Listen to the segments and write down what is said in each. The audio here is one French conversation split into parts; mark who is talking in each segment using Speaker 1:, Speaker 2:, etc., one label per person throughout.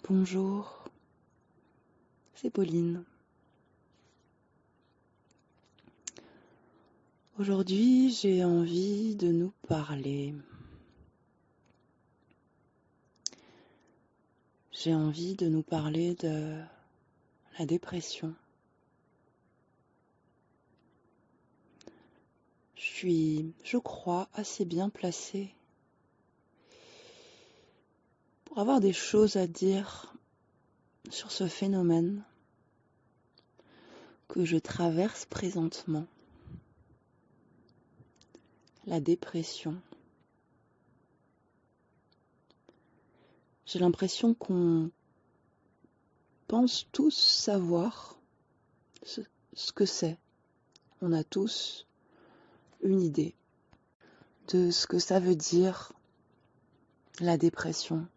Speaker 1: Bonjour, c'est Pauline. Aujourd'hui, j'ai envie de nous parler. J'ai envie de nous parler de la dépression. Je suis, je crois, assez bien placée pour avoir des choses à dire sur ce phénomène que je traverse présentement. La dépression. J'ai l'impression qu'on pense tous savoir ce que c'est. On a tous une idée de ce que ça veut dire la dépression.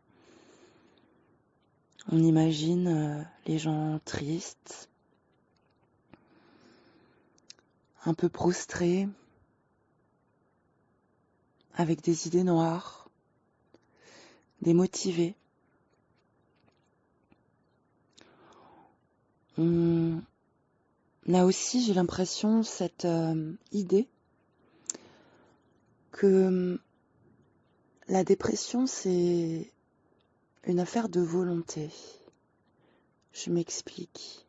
Speaker 1: On imagine les gens tristes, un peu prostrés, avec des idées noires, démotivés. On a aussi, j'ai l'impression, cette idée que la dépression, c'est une affaire de volonté. Je m'explique.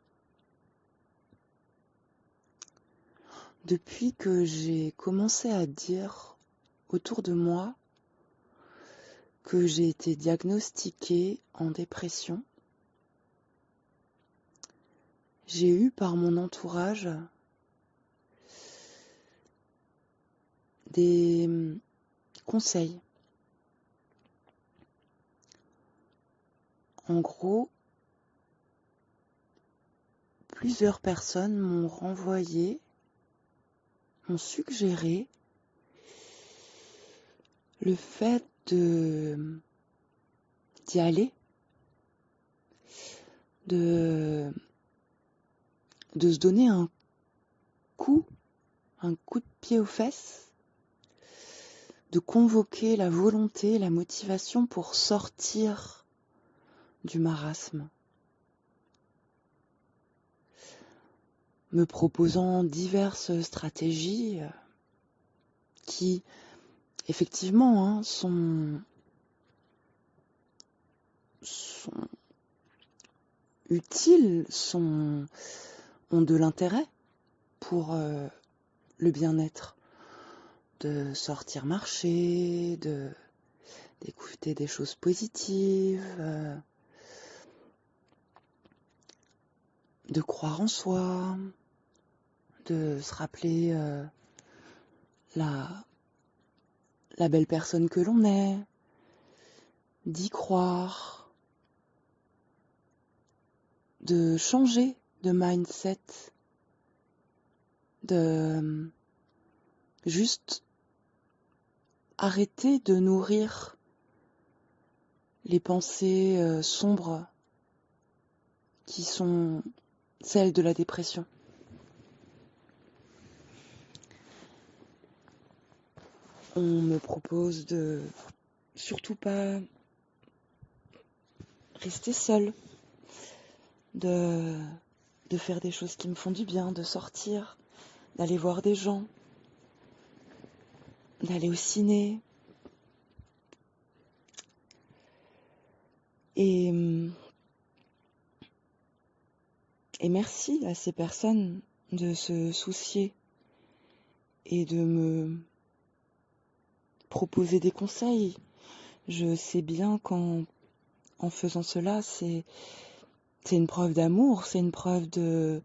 Speaker 1: Depuis que j'ai commencé à dire autour de moi que j'ai été diagnostiquée en dépression, j'ai eu par mon entourage des conseils. En gros, plusieurs personnes m'ont suggéré le fait d'y aller, de se donner un coup de pied aux fesses, de convoquer la volonté, la motivation pour sortir du marasme, me proposant diverses stratégies qui, effectivement, sont utiles, ont de l'intérêt pour le bien-être, de sortir marcher, d'écouter des choses positives, de croire en soi, de se rappeler la belle personne que l'on est, d'y croire, de changer de mindset, de juste arrêter de nourrir les pensées sombres qui sont celles de la dépression. On me propose de surtout pas rester seule, de faire des choses qui me font du bien, de sortir, d'aller voir des gens, d'aller au ciné. Et merci à ces personnes de se soucier et de me proposer des conseils. Je sais bien qu'en faisant cela, c'est une preuve d'amour, c'est une preuve de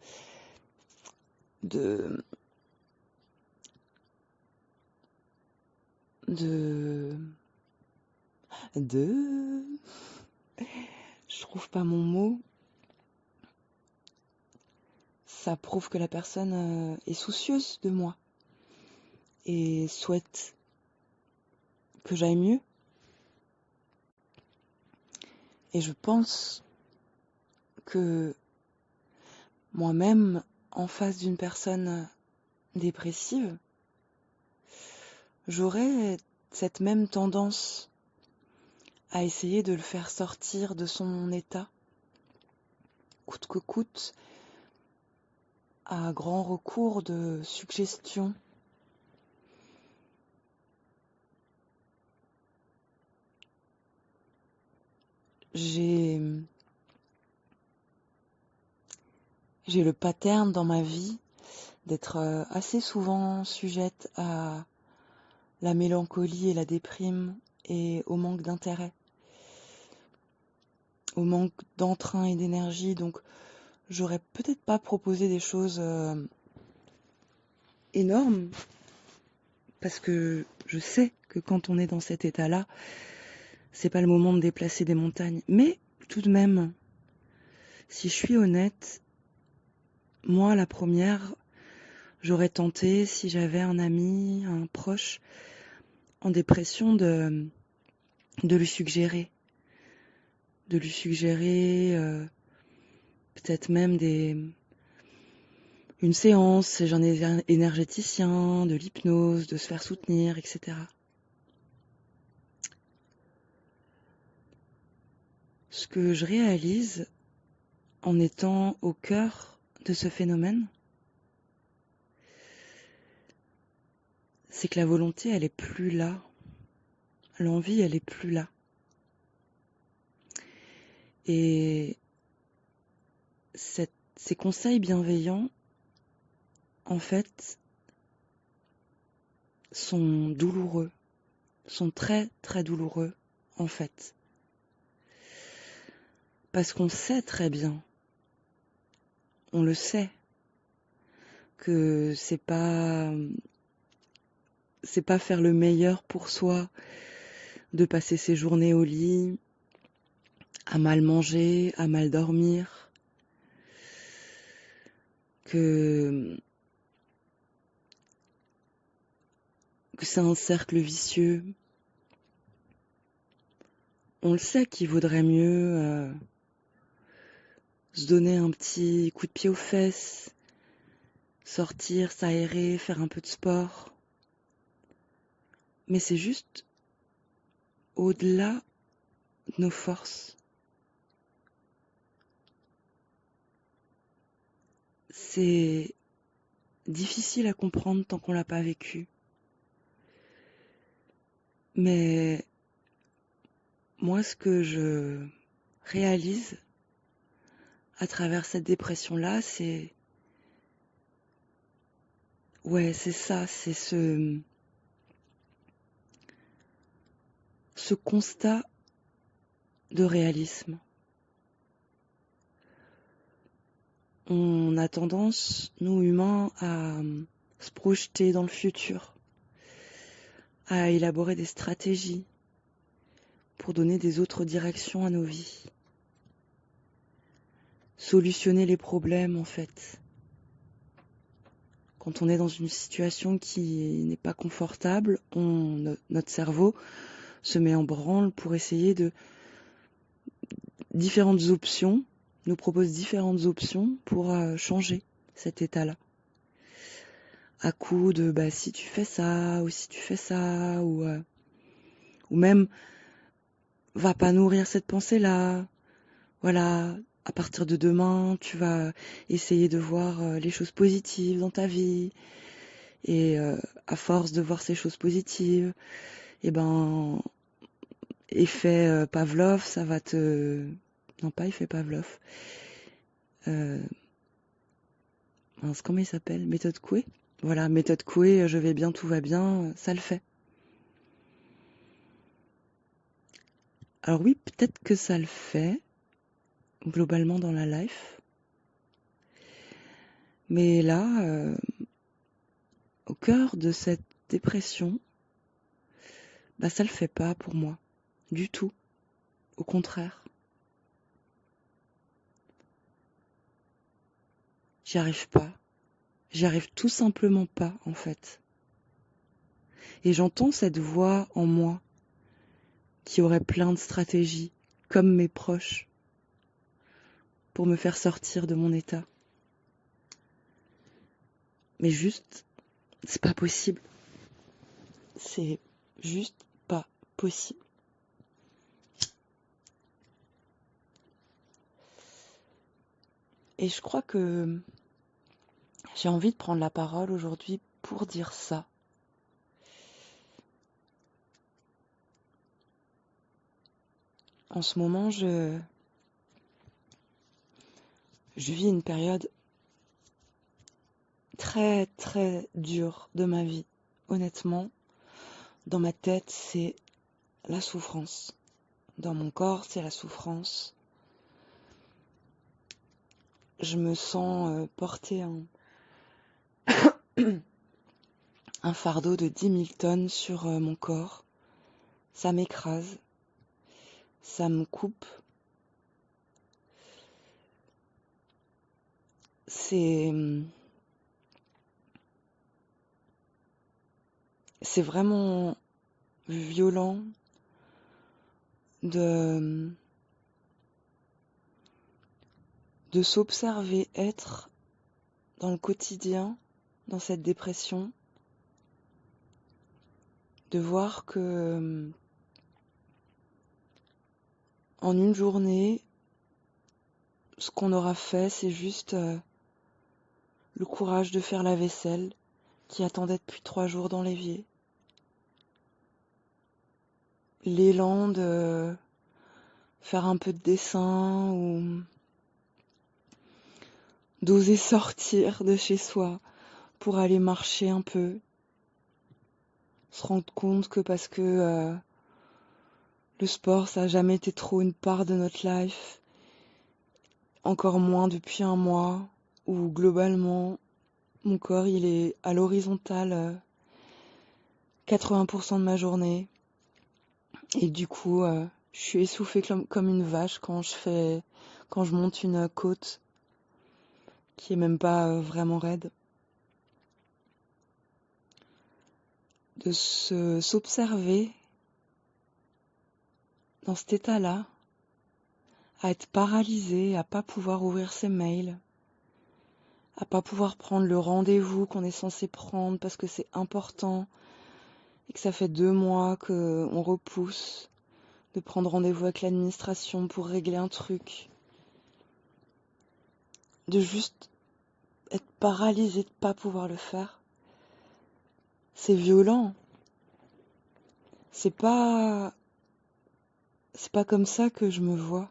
Speaker 1: je trouve pas mon mot. Ça prouve que la personne est soucieuse de moi et souhaite que j'aille mieux. Et je pense que moi-même, en face d'une personne dépressive, j'aurais cette même tendance à essayer de le faire sortir de son état, coûte que coûte, à grand recours de suggestions. J'ai le pattern dans ma vie d'être assez souvent sujette à la mélancolie et la déprime et au manque d'intérêt, au manque d'entrain et d'énergie. Donc j'aurais peut-être pas proposé des choses énormes, parce que je sais que quand on est dans cet état-là, c'est pas le moment de déplacer des montagnes. Mais tout de même, si je suis honnête, moi la première, j'aurais tenté, si j'avais un ami, un proche en dépression, de lui suggérer. Peut-être même une séance, j'en ai un énergéticien, de l'hypnose, de se faire soutenir, etc. Ce que je réalise en étant au cœur de ce phénomène, c'est que la volonté, elle est plus là. L'envie, elle est plus là. Et ces conseils bienveillants, en fait, sont douloureux, sont très très douloureux, en fait. Parce qu'on sait très bien, on le sait, que c'est pas faire le meilleur pour soi de passer ses journées au lit, à mal manger, à mal dormir, que c'est un cercle vicieux. On le sait qu'il vaudrait mieux se donner un petit coup de pied aux fesses, sortir, s'aérer, faire un peu de sport. Mais c'est juste au-delà de nos forces. C'est difficile à comprendre tant qu'on l'a pas vécu. Mais moi, ce que je réalise à travers cette dépression-là, c'est ça, c'est ce constat de réalisme. On a tendance, nous humains, à se projeter dans le futur, à élaborer des stratégies pour donner des autres directions à nos vies. Solutionner les problèmes, en fait. Quand on est dans une situation qui n'est pas confortable, notre cerveau se met en branle pour essayer de différentes options, nous propose différentes options pour changer cet état-là. À coup de si tu fais ça, ou si tu fais ça, ou même va pas nourrir cette pensée-là. Voilà, à partir de demain, tu vas essayer de voir les choses positives dans ta vie. Et à force de voir ces choses positives, effet Pavlov, ça va te... Non, pas effet Pavlov. Comment il s'appelle? Méthode Coué. Voilà, méthode Coué, je vais bien, tout va bien, ça le fait. Alors oui, peut-être que ça le fait, globalement dans la life. Mais là, au cœur de cette dépression, ça le fait pas pour moi, du tout. Au contraire. J'y arrive pas. J'y arrive tout simplement pas, en fait. Et j'entends cette voix en moi qui aurait plein de stratégies, comme mes proches, pour me faire sortir de mon état. Mais juste, c'est pas possible. C'est juste pas possible. Et je crois que j'ai envie de prendre la parole aujourd'hui pour dire ça. En ce moment, je vis une période très très dure de ma vie. Honnêtement, dans ma tête, c'est la souffrance. Dans mon corps, c'est la souffrance. Je me sens porter un fardeau de 10 000 tonnes sur mon corps. Ça m'écrase, ça me coupe. C'est vraiment violent de s'observer être dans le quotidien, dans cette dépression, de voir que en une journée, ce qu'on aura fait, c'est juste le courage de faire la vaisselle qui attendait depuis 3 jours dans l'évier. L'élan de faire un peu de dessin ou d'oser sortir de chez soi pour aller marcher un peu. Se rendre compte que parce que le sport, ça n'a jamais été trop une part de notre life, encore moins depuis un mois, où globalement, mon corps, il est à l'horizontale 80% de ma journée. Et du coup, je suis essoufflée comme une vache quand je monte une côte qui est même pas vraiment raide. De s'observer dans cet état-là, à être paralysé, à pas pouvoir ouvrir ses mails, à pas pouvoir prendre le rendez-vous qu'on est censé prendre parce que c'est important et que ça fait 2 mois qu'on repousse de prendre rendez-vous avec l'administration pour régler un truc. De juste être paralysé, de pas pouvoir le faire. C'est violent. C'est pas comme ça que je me vois.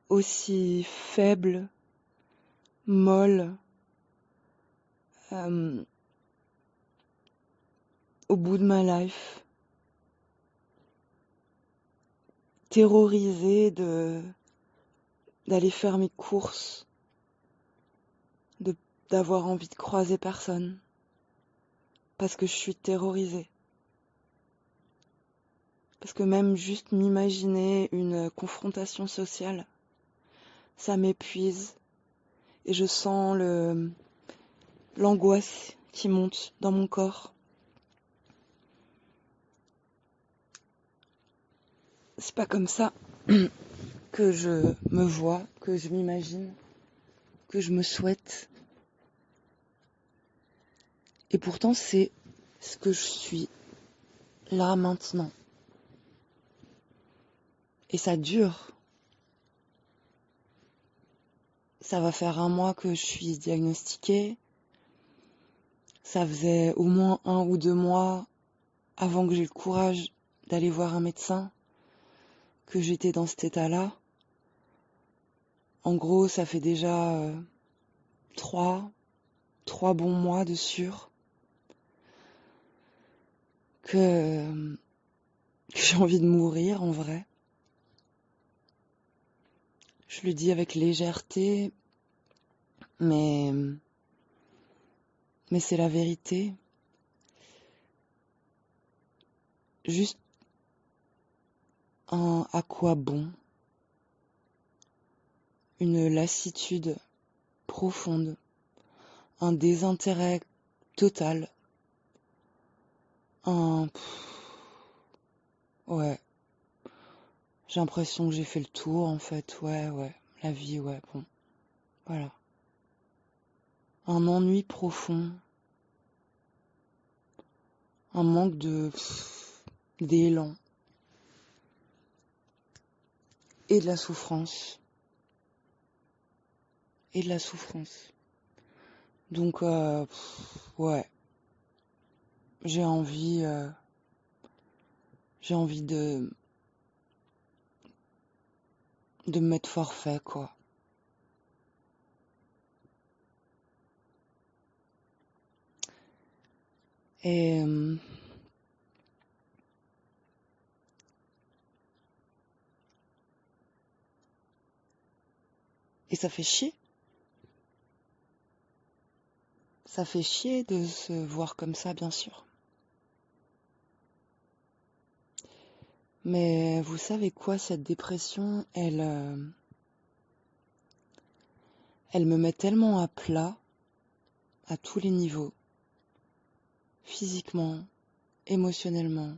Speaker 1: Aussi faible, molle, au bout de ma life. Terrorisée d'aller faire mes courses, d'avoir envie de croiser personne. Parce que je suis terrorisée. Parce que même juste m'imaginer une confrontation sociale, ça m'épuise. Et je sens l'angoisse qui monte dans mon corps. C'est pas comme ça que je me vois, que je m'imagine, que je me souhaite. Et pourtant, c'est ce que je suis là maintenant. Et ça dure. Ça va faire 1 mois que je suis diagnostiquée. Ça faisait au moins 1 ou 2 mois avant que j'ai le courage d'aller voir un médecin que j'étais dans cet état-là. En gros, ça fait déjà 3 bons mois de sûr que j'ai envie de mourir en vrai. Je le dis avec légèreté, mais c'est la vérité. Juste un à quoi bon, une lassitude profonde, un désintérêt total, ouais, j'ai l'impression que j'ai fait le tour en fait, ouais, la vie, ouais, bon, voilà. Un ennui profond, un manque d'élan et de la souffrance. et de la souffrance. Donc, ouais, j'ai envie de me mettre forfait, quoi. Et ça fait chier. Ça fait chier de se voir comme ça, bien sûr. Mais vous savez quoi, cette dépression, elle me met tellement à plat, à tous les niveaux, physiquement, émotionnellement,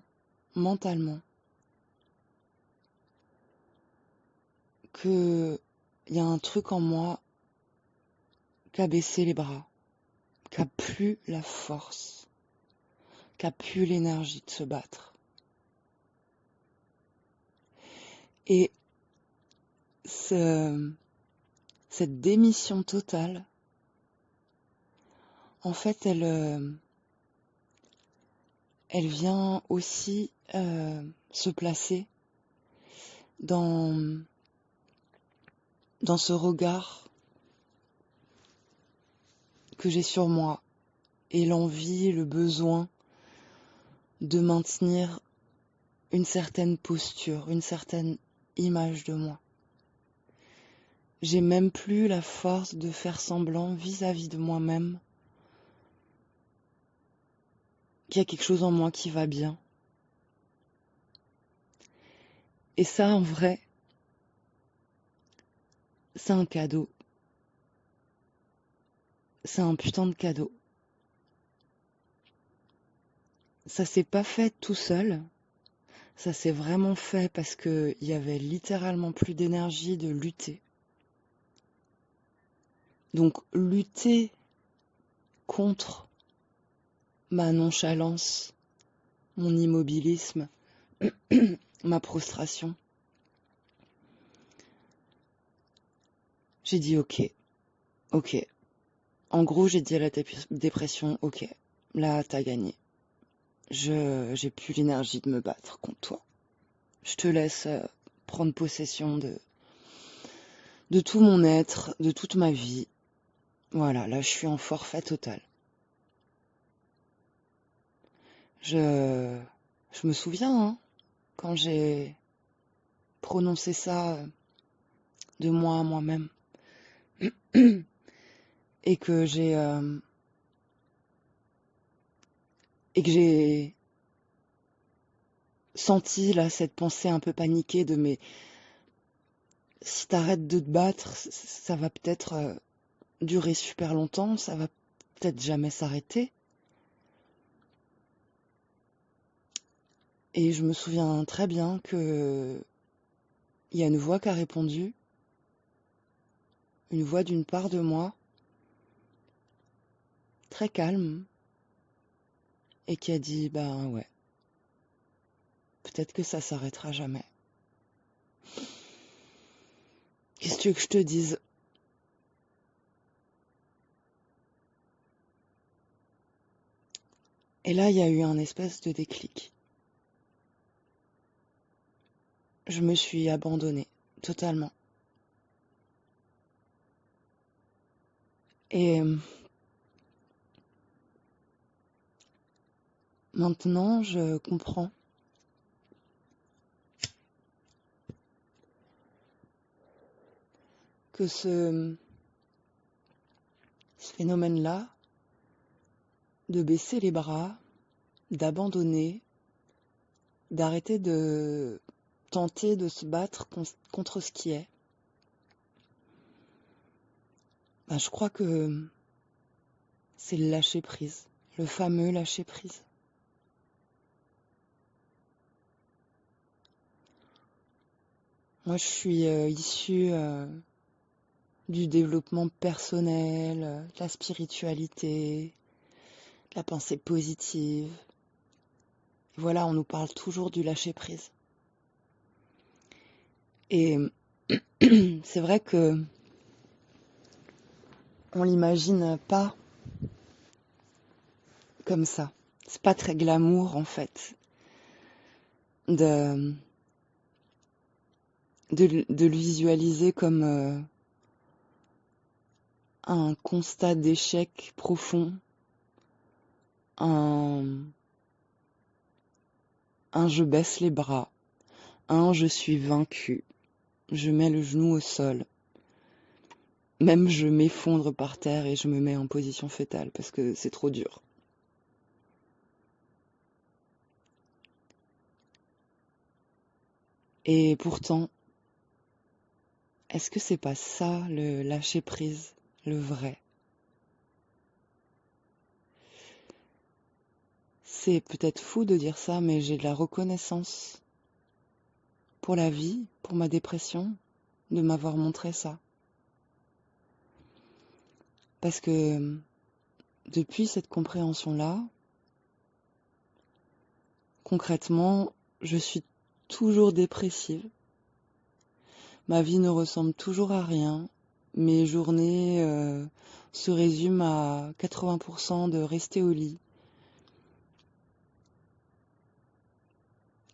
Speaker 1: mentalement, que y a un truc en moi qui a baissé les bras, qui a plus la force, qui a plus l'énergie de se battre. Et cette démission totale, en fait, elle vient aussi se placer dans ce regard que j'ai sur moi et l'envie, le besoin de maintenir une certaine posture, une certaine image de moi. J'ai même plus la force de faire semblant vis-à-vis de moi-même qu'il y a quelque chose en moi qui va bien. Et ça, en vrai, c'est un cadeau. C'est un putain de cadeau. Ça s'est pas fait tout seul. Ça s'est vraiment fait parce que il y avait littéralement plus d'énergie de lutter. Donc lutter contre ma nonchalance, mon immobilisme, ma prostration. J'ai dit ok. En gros, j'ai dit à la dépression, ok, là t'as gagné. J'ai plus l'énergie de me battre contre toi. Je te laisse prendre possession de tout mon être, de toute ma vie. Voilà, là je suis en forfait total. Je me souviens, hein, quand j'ai prononcé ça de moi à moi-même. Et que j'ai senti là cette pensée un peu paniquée de mais si t'arrêtes de te battre, ça va peut-être durer super longtemps, ça va peut-être jamais s'arrêter. Et je me souviens très bien que il y a une voix qui a répondu, une voix d'une part de moi, très calme, et qui a dit ben ouais, peut-être que ça s'arrêtera jamais. Qu'est-ce que tu veux que je te dise? Et là, il y a eu un espèce de déclic. Je me suis abandonnée, totalement. Et maintenant, je comprends que ce phénomène-là, de baisser les bras, d'abandonner, d'arrêter de tenter de se battre contre ce qui est, ben, je crois que c'est le lâcher prise, le fameux lâcher prise. Moi, je suis issue du développement personnel, de la spiritualité, de la pensée positive. Et voilà, on nous parle toujours du lâcher prise. Et c'est vrai que on l'imagine pas comme ça. C'est pas très glamour en fait de, de le visualiser comme un constat d'échec profond, un, un je baisse les bras, un je suis vaincu, je mets le genou au sol. Même je m'effondre par terre et je me mets en position fétale parce que c'est trop dur. Et pourtant, est-ce que c'est pas ça le lâcher prise, le vrai? C'est peut-être fou de dire ça, mais j'ai de la reconnaissance pour la vie, pour ma dépression, de m'avoir montré ça. Parce que depuis cette compréhension-là, concrètement, je suis toujours dépressive. Ma vie ne ressemble toujours à rien. Mes journées se résument à 80% de rester au lit.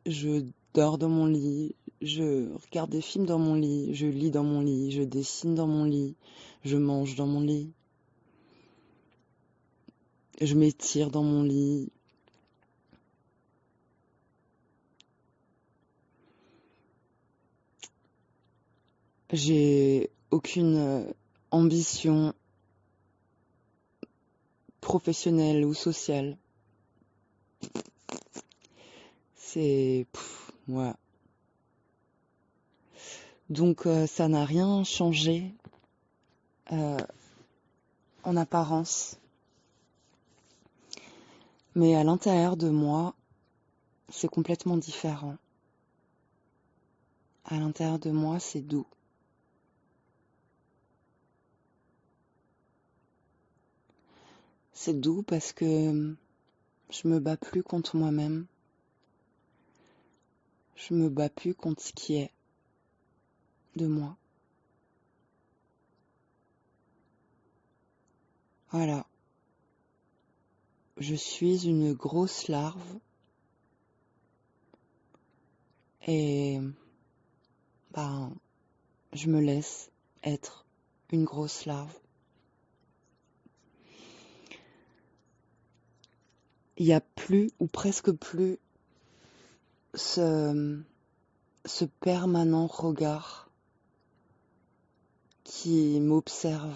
Speaker 1: Je dors dans mon lit, je regarde des films dans mon lit, je lis dans mon lit, je dessine dans mon lit, je mange dans mon lit, je m'étire dans mon lit. J'ai aucune ambition professionnelle ou sociale. C'est... ouais. Donc ça n'a rien changé en apparence. Mais à l'intérieur de moi, c'est complètement différent. À l'intérieur de moi, c'est doux. C'est doux parce que je me bats plus contre moi-même. Je me bats plus contre ce qui est de moi. Voilà. Je suis une grosse larve et ben, je me laisse être une grosse larve. Il n'y a plus ou presque plus ce permanent regard qui m'observe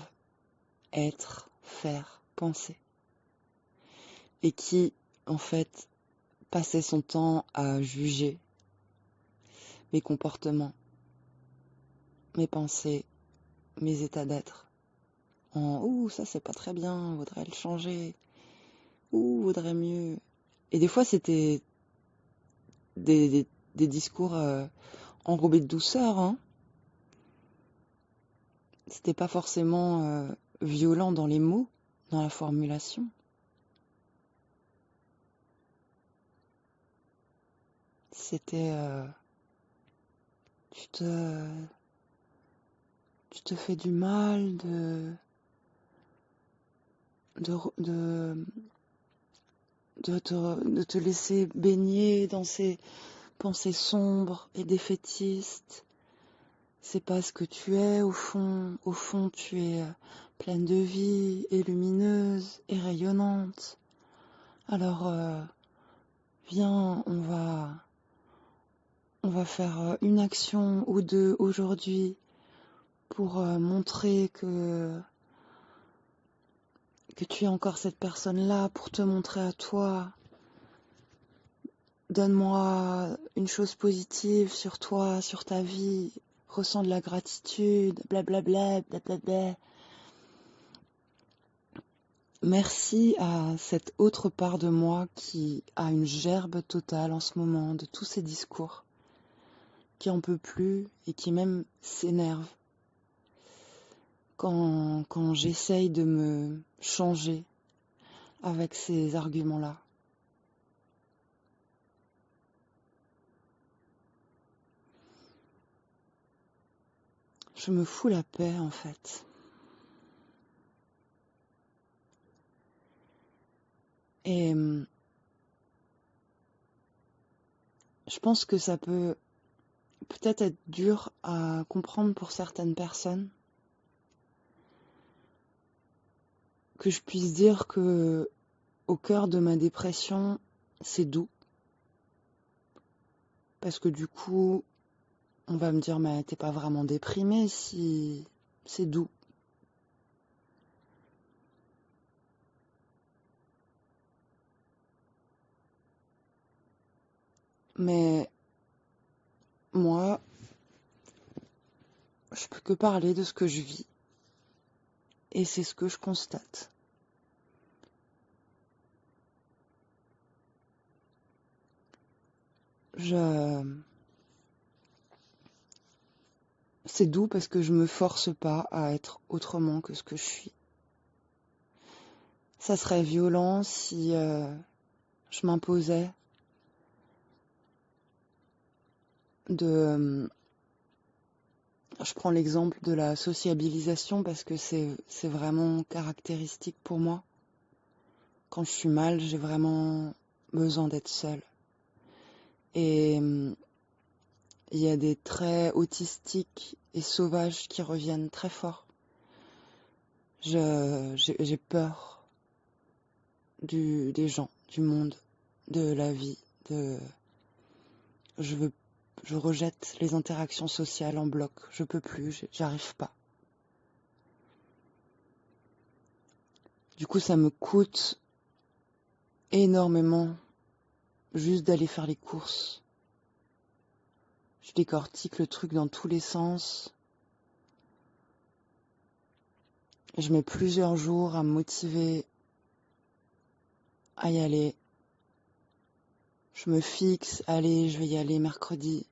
Speaker 1: être, faire, penser et qui en fait passait son temps à juger mes comportements, mes pensées, mes états d'être. En ouh, ça c'est pas très bien, vaudrait le changer, ouh, vaudrait mieux. Et des fois c'était des discours enrobés de douceur, hein. C'était pas forcément violent dans les mots, dans la formulation. C'était tu te fais du mal de, de, de te laisser baigner dans ces pensées sombres et défaitistes. C'est pas ce que tu es au fond. Au fond, tu es pleine de vie et lumineuse et rayonnante. Alors, viens, on va faire une action ou deux aujourd'hui pour montrer que tu es encore cette personne-là, pour te montrer à toi. Donne-moi une chose positive sur toi, sur ta vie. Ressens de la gratitude, blablabla, blablabla. Merci à cette autre part de moi qui a une gerbe totale en ce moment de tous ces discours, qui en peut plus et qui même s'énerve quand j'essaye de me changer avec ces arguments-là. Je me fous la paix en fait. Et je pense que ça peut peut-être être dur à comprendre pour certaines personnes, que je puisse dire que au cœur de ma dépression, c'est doux. Parce que du coup, on va me dire, mais t'es pas vraiment déprimée si c'est doux. Mais moi, je peux que parler de ce que je vis. Et c'est ce que je constate. C'est doux parce que je me force pas à être autrement que ce que je suis. Ça serait violent si je m'imposais de... Je prends l'exemple de la sociabilisation parce que c'est vraiment caractéristique pour moi. Quand je suis mal, j'ai vraiment besoin d'être seule. Et il y a des traits autistiques et sauvages qui reviennent très fort. J'ai peur des gens, du monde, de la vie. Je rejette les interactions sociales en bloc. Je peux plus, j'arrive pas. Du coup, ça me coûte énormément juste d'aller faire les courses. Je décortique le truc dans tous les sens. Je mets plusieurs jours à me motiver à y aller. Je me fixe, allez, je vais y aller mercredi.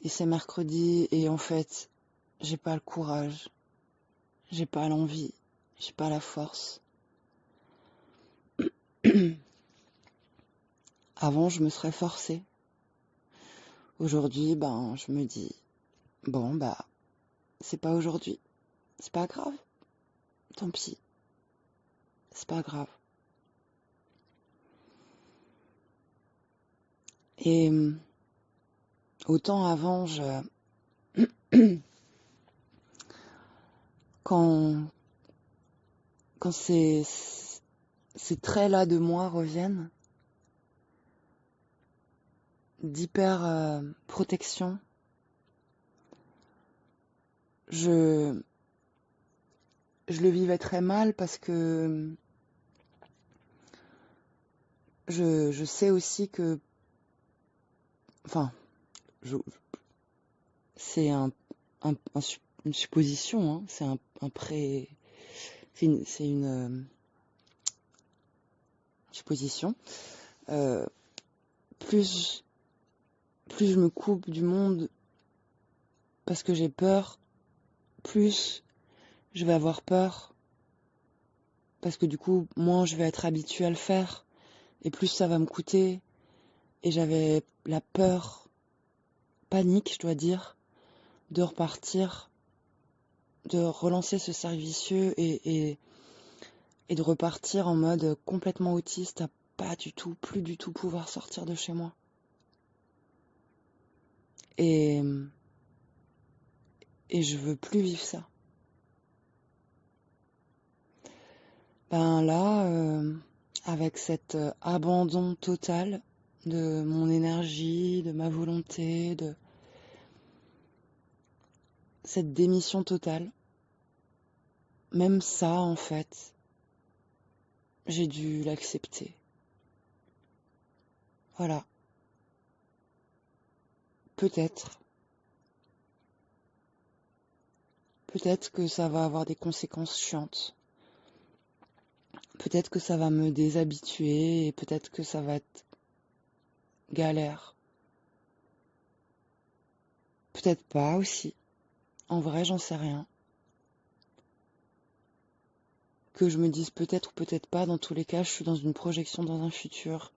Speaker 1: Et c'est mercredi et en fait, j'ai pas le courage. J'ai pas l'envie. J'ai pas la force. Avant, je me serais forcée. Aujourd'hui, je me dis, bon, c'est pas aujourd'hui. C'est pas grave. Tant pis. C'est pas grave. Et autant avant, quand ces traits-là de moi reviennent, d'hyper protection, je le vivais très mal parce que je sais aussi que, enfin, c'est une supposition, hein, c'est une supposition. Plus je me coupe du monde parce que j'ai peur, plus je vais avoir peur parce que du coup, moins je vais être habituée à le faire et plus ça va me coûter. Et j'avais la peur, panique, je dois dire, de repartir, de relancer ce cercle vicieux et de repartir en mode complètement autiste, à pas du tout, plus du tout pouvoir sortir de chez moi. Et je veux plus vivre ça. Là, avec cet abandon total de mon énergie, de ma volonté, de cette démission totale, même ça, en fait, j'ai dû l'accepter. Voilà. Peut-être que ça va avoir des conséquences chiantes. Peut-être que ça va me déshabituer et peut-être que ça va être galère. Peut-être pas aussi. En vrai, j'en sais rien. Que je me dise peut-être ou peut-être pas, dans tous les cas, je suis dans une projection dans un futur.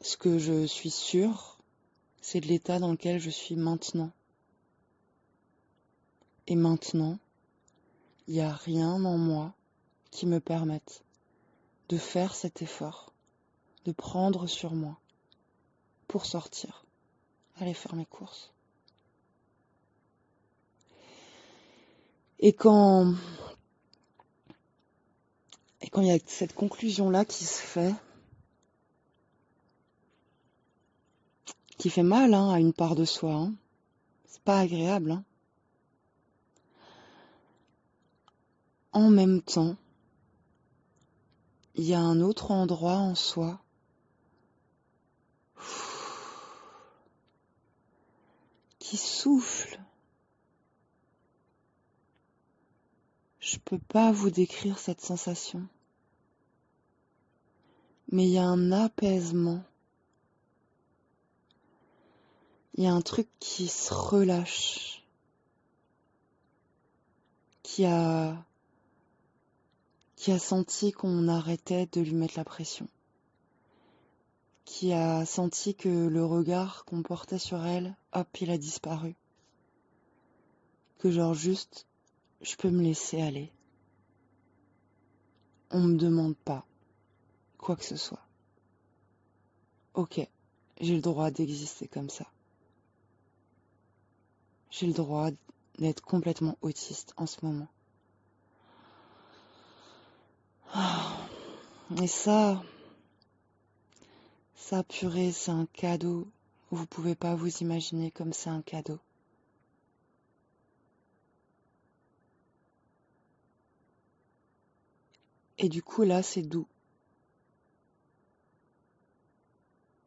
Speaker 1: Ce que je suis sûre, c'est de l'état dans lequel je suis maintenant. Et maintenant, il n'y a rien en moi qui me permettent de faire cet effort, de prendre sur moi pour sortir, aller faire mes courses. Et quand il y a cette conclusion-là qui se fait, qui fait mal à une part de soi, c'est pas agréable. En même temps, il y a un autre endroit en soi qui souffle. Je peux pas vous décrire cette sensation, mais il y a un apaisement. Il y a un truc qui se relâche, qui a senti qu'on arrêtait de lui mettre la pression, qui a senti que le regard qu'on portait sur elle, hop, il a disparu. Que genre juste, je peux me laisser aller. On me demande pas quoi que ce soit. Ok, j'ai le droit d'exister comme ça. J'ai le droit d'être complètement autiste en ce moment. Et ça, purée, c'est un cadeau. Vous pouvez pas vous imaginer comme c'est un cadeau. Et du coup, là, c'est doux.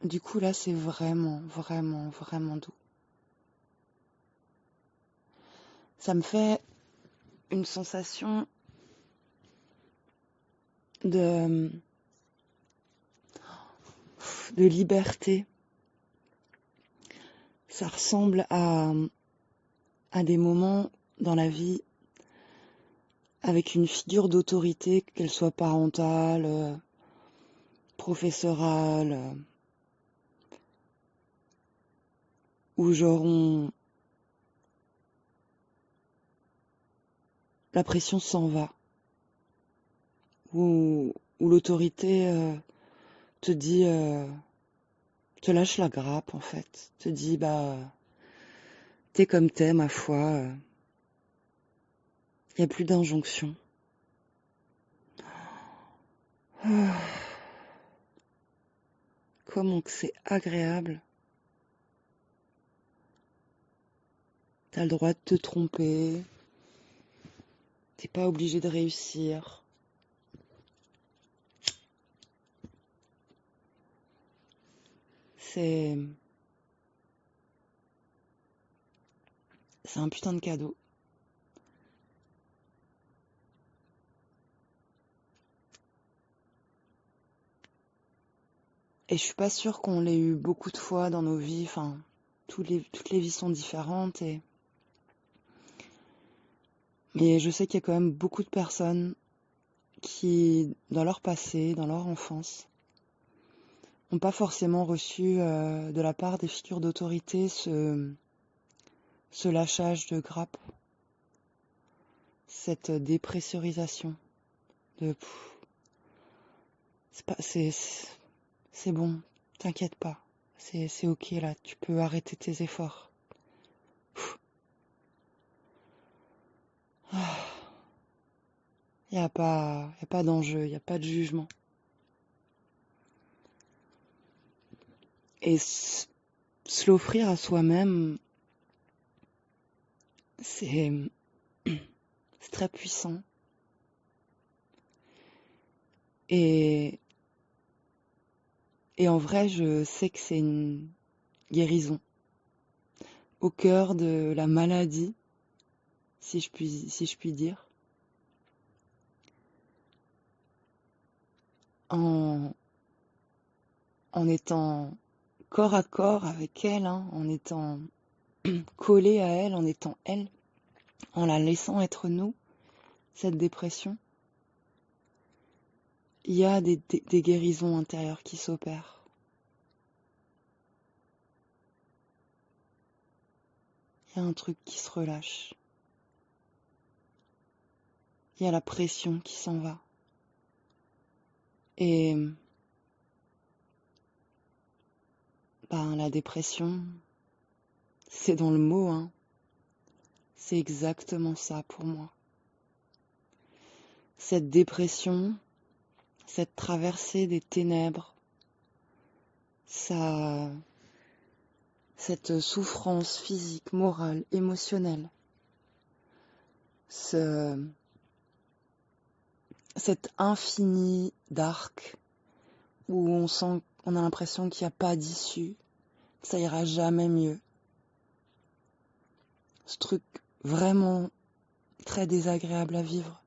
Speaker 1: Du coup, là, c'est vraiment, vraiment, vraiment doux. Ça me fait une sensation de liberté. Ça ressemble à des moments dans la vie avec une figure d'autorité, qu'elle soit parentale, professorale, où genre la pression s'en va, où l'autorité te dit, te lâche la grappe en fait, te dit bah t'es comme t'es ma foi, y a plus d'injonction. Comment que c'est agréable. T'as le droit de te tromper, t'es pas obligé de réussir. C'est un putain de cadeau. Et je suis pas sûre qu'on l'ait eu beaucoup de fois dans nos vies, enfin, toutes les vies sont différentes mais je sais qu'il y a quand même beaucoup de personnes qui, dans leur passé, dans leur enfance, n'ont pas forcément reçu de la part des figures d'autorité ce lâchage de grappe, cette dépressurisation de c'est bon, t'inquiète pas, c'est ok là, tu peux arrêter tes efforts. Il y a pas d'enjeu, il y a pas de jugement. Et se l'offrir à soi-même, c'est très puissant. Et en vrai, je sais que c'est une guérison. Au cœur de la maladie, si je puis dire. En étant corps à corps avec elle, en étant collé à elle, en étant elle, en la laissant être nous, cette dépression, il y a des guérisons intérieures qui s'opèrent. Il y a un truc qui se relâche. Il y a la pression qui s'en va. Et la dépression, c'est dans le mot, hein. C'est exactement ça pour moi. Cette dépression, cette traversée des ténèbres, cette souffrance physique, morale, émotionnelle, cet infini d'arc où on a l'impression qu'il n'y a pas d'issue, que ça ira jamais mieux. Ce truc vraiment très désagréable à vivre,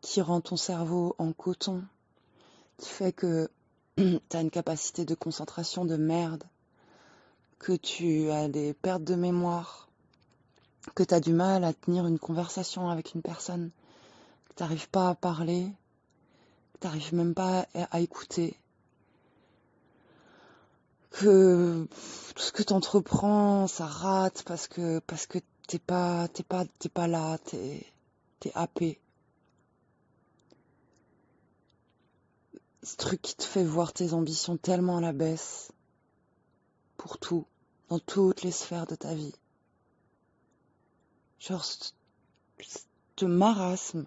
Speaker 1: qui rend ton cerveau en coton, qui fait que t'as une capacité de concentration de merde, que tu as des pertes de mémoire, que t'as du mal à tenir une conversation avec une personne, que t'arrives pas à parler, que t'arrives même pas à écouter, que tout ce que t'entreprends, ça rate parce que t'es pas là, t'es happé. Ce truc qui te fait voir tes ambitions tellement à la baisse, pour tout, dans toutes les sphères de ta vie. Genre, ce marasme,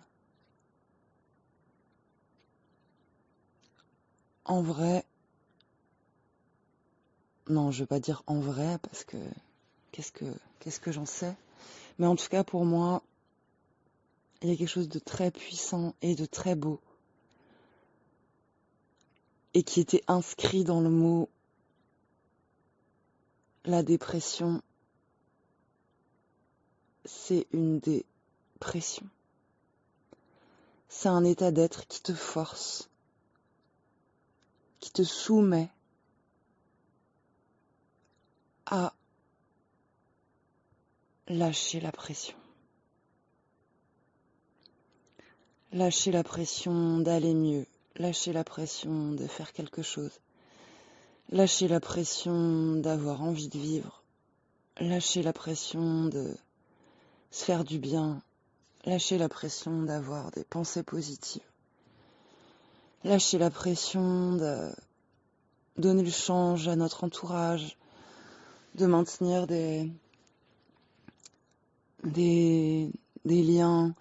Speaker 1: en vrai, non, je vais pas dire en vrai, parce que qu'est-ce que j'en sais, mais en tout cas, pour moi, il y a quelque chose de très puissant et de très beau, et qui était inscrit dans le mot la dépression, c'est une dépression. C'est un état d'être qui te force, qui te soumet à lâcher la pression. Lâcher la pression d'aller mieux, lâcher la pression de faire quelque chose, lâcher la pression d'avoir envie de vivre, lâcher la pression de se faire du bien, lâcher la pression d'avoir des pensées positives, lâcher la pression de donner le change à notre entourage, de maintenir des liens,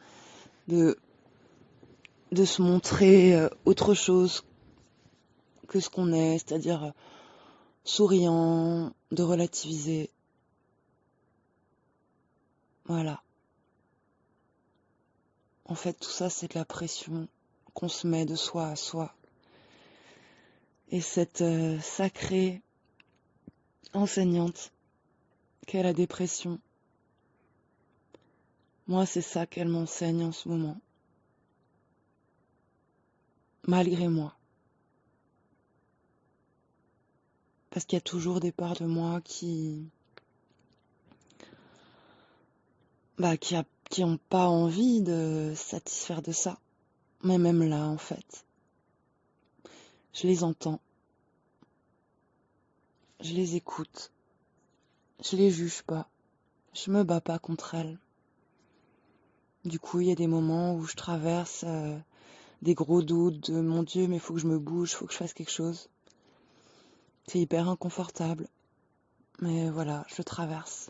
Speaker 1: de se montrer autre chose que ce qu'on est, c'est-à-dire souriant, de relativiser. Voilà. En fait, tout ça, c'est de la pression qu'on se met de soi à soi. Et cette sacrée enseignante qu'est la dépression, moi, c'est ça qu'elle m'enseigne en ce moment. Malgré moi. Parce qu'il y a toujours des parts de moi qui ont pas envie de satisfaire de ça. Mais même là, en fait, je les entends, je les écoute, je les juge pas, je me bats pas contre elles. Du coup, il y a des moments où je traverse des gros doutes de mon Dieu, mais faut que je me bouge, faut que je fasse quelque chose. C'est hyper inconfortable, mais voilà, je traverse.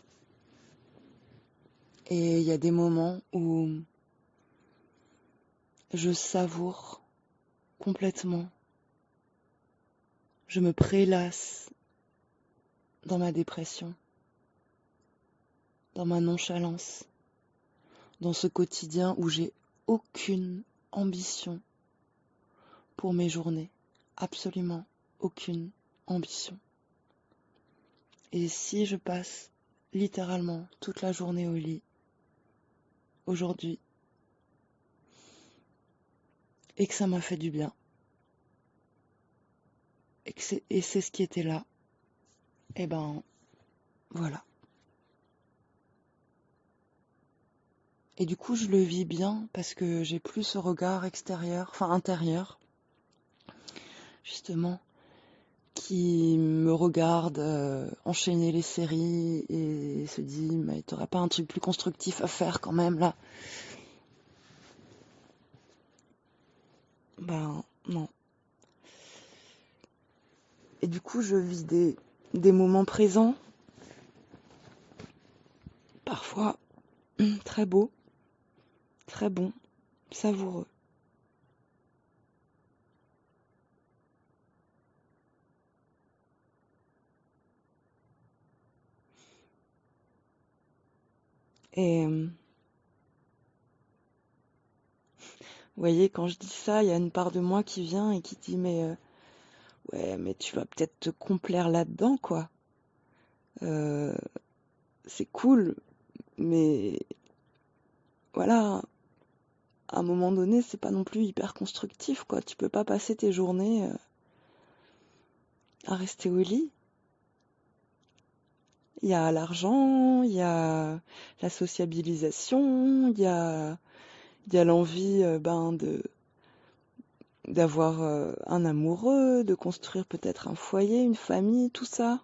Speaker 1: Et il y a des moments où je savoure complètement. Je me prélasse dans ma dépression, dans ma nonchalance, dans ce quotidien où j'ai aucune ambition pour mes journées, absolument aucune ambition. Et si je passe littéralement toute la journée au lit, aujourd'hui, et que ça m'a fait du bien, et c'est ce qui était là, et ben voilà. Et du coup, je le vis bien parce que j'ai plus ce regard extérieur, enfin intérieur, justement, qui me regarde enchaîner les séries et se dit mais t'aurais pas un truc plus constructif à faire quand même là? Ben non, Et du coup, je vis des moments présents, parfois très beaux, très bons, savoureux. Et vous voyez, quand je dis ça, il y a une part de moi qui vient et qui dit ouais, mais tu vas peut-être te complaire là-dedans, quoi. Euh, c'est cool, mais voilà, à un moment donné, c'est pas non plus hyper constructif, quoi. Tu peux pas passer tes journées à rester au lit. Il y a l'argent, il y a la sociabilisation, il y a l'envie d'avoir un amoureux, de construire peut-être un foyer, une famille, tout ça.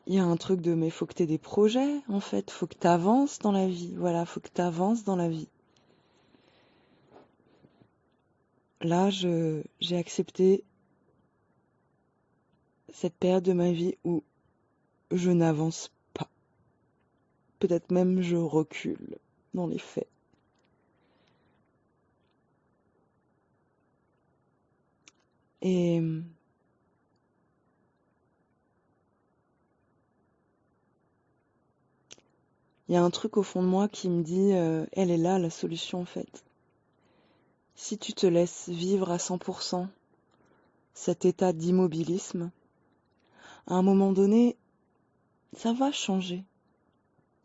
Speaker 1: Il y a un truc de mais faut que t'aies des projets en fait, faut que t'avances dans la vie, voilà, faut que t'avances dans la vie. Là, j'ai accepté cette période de ma vie où je n'avance pas. Peut-être même je recule dans les faits. Et il y a un truc au fond de moi qui me dit, elle est là la solution en fait. Si tu te laisses vivre à 100% cet état d'immobilisme, à un moment donné, ça va changer.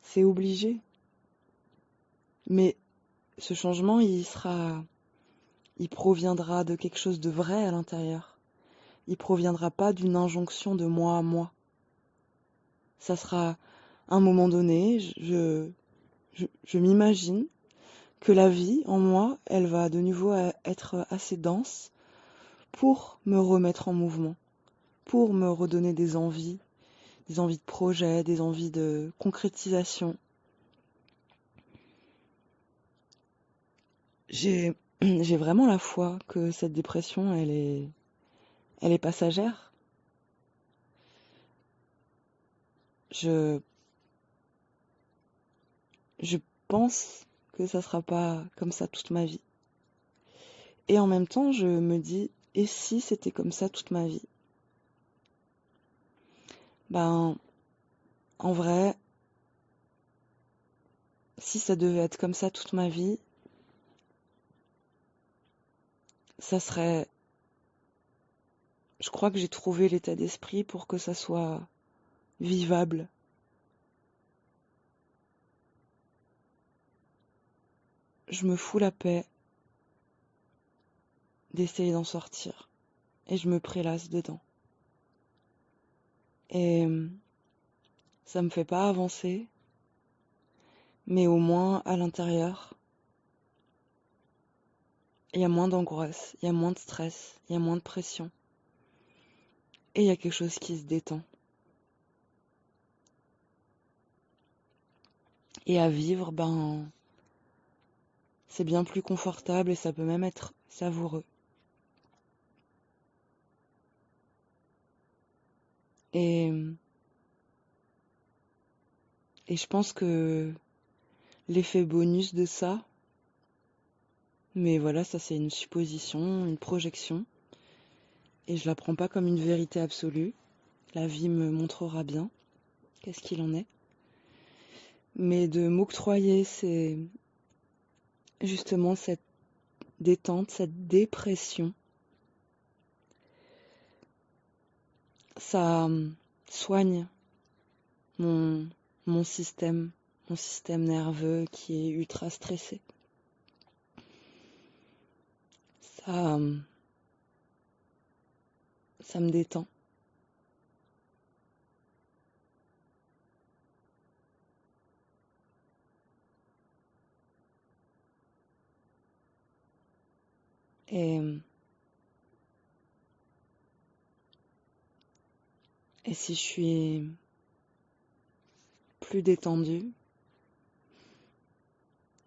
Speaker 1: C'est obligé. Mais ce changement, il proviendra de quelque chose de vrai à l'intérieur. Il proviendra pas d'une injonction de moi à moi. Ça sera, à un moment donné, je m'imagine que la vie en moi, elle va de nouveau être assez dense pour me remettre en mouvement, pour me redonner des envies de projet, des envies de concrétisation. J'ai, j'ai vraiment la foi que cette dépression, elle est passagère. Je, je pense que ça sera pas comme ça toute ma vie. Et en même temps, je me dis, et si c'était comme ça toute ma vie? Ben, en vrai, si ça devait être comme ça toute ma vie, ça serait, je crois que j'ai trouvé l'état d'esprit pour que ça soit vivable. Je me fous la paix d'essayer d'en sortir. Et je me prélasse dedans. Et ça me fait pas avancer, mais au moins à l'intérieur, il y a moins d'angoisse, il y a moins de stress, il y a moins de pression. Et il y a quelque chose qui se détend. Et à vivre, ben, c'est bien plus confortable et ça peut même être savoureux. Et, et je pense que l'effet bonus de ça, mais voilà, ça c'est une supposition, une projection, et je la prends pas comme une vérité absolue. La vie me montrera bien qu'est-ce qu'il en est. Mais de m'octroyer justement cette détente, cette dépression, ça soigne mon, mon système, mon système nerveux qui est ultra stressé. Ça, ça me détend. Et, et si je suis plus détendue,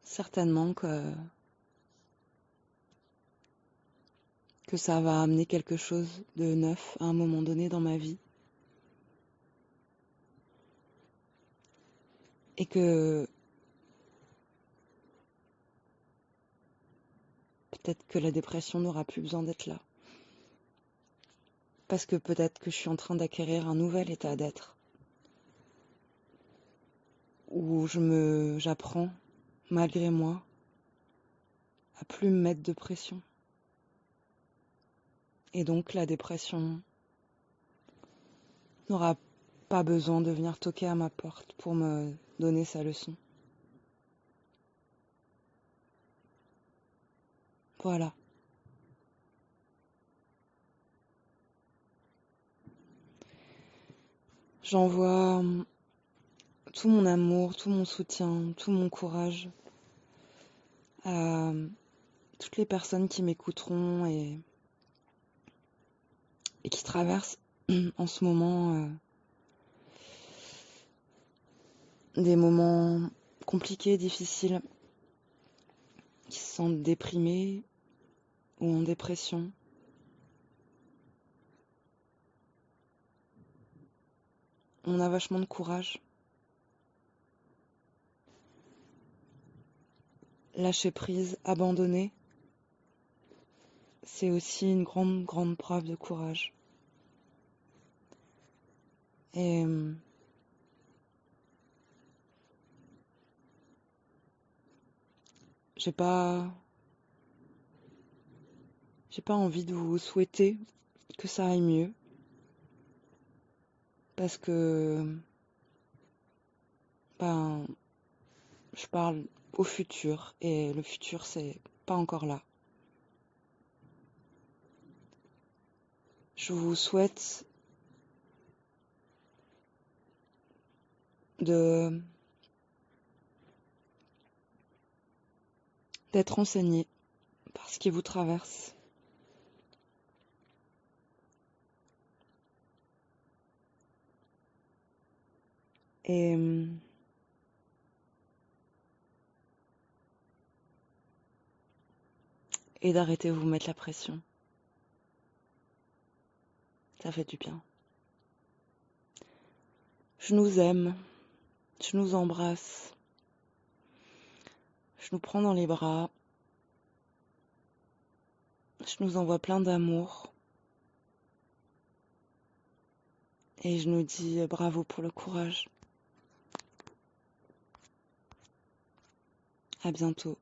Speaker 1: certainement que que ça va amener quelque chose de neuf à un moment donné dans ma vie. Et que peut-être que la dépression n'aura plus besoin d'être là. Parce que peut-être que je suis en train d'acquérir un nouvel état d'être. Où j'apprends, malgré moi, à plus me mettre de pression. Et donc la dépression n'aura pas besoin de venir toquer à ma porte pour me donner sa leçon. Voilà. J'envoie tout mon amour, tout mon soutien, tout mon courage à toutes les personnes qui m'écouteront et qui traversent en ce moment des moments compliqués, difficiles, qui se sentent déprimés ou en dépression. On a vachement de courage. Lâcher prise, abandonner, c'est aussi une grande, grande preuve de courage. Et j'ai pas envie de vous souhaiter que ça aille mieux. Parce que, je parle au futur et le futur, c'est pas encore là. Je vous souhaite d'être enseigné par ce qui vous traverse. Et d'arrêter de vous mettre la pression. Ça fait du bien. Je nous aime, je nous embrasse, je nous prends dans les bras, je nous envoie plein d'amour et je nous dis bravo pour le courage. À bientôt.